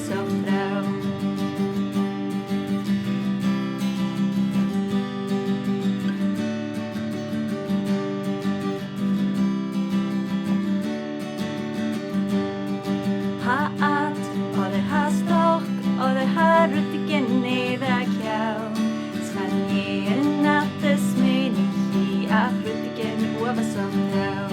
sofrau. Haat, oder hastok, oder harutigen neda kjau. Skanje nattes menichi, afrutigen uva sofrau.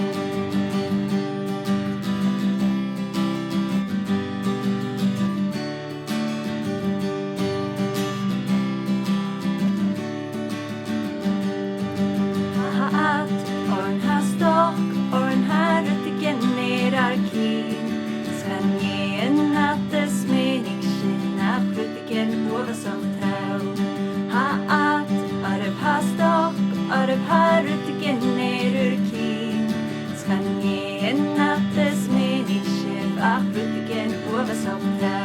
Haat, orn hastok, orn harutigen nerarkin. Skanje nattes menichi, afrutigen uva sofrau. Haat, arv hastok, arv harutigen nerarkin. Skanje nattes menichi, afrutigen uva sofrau.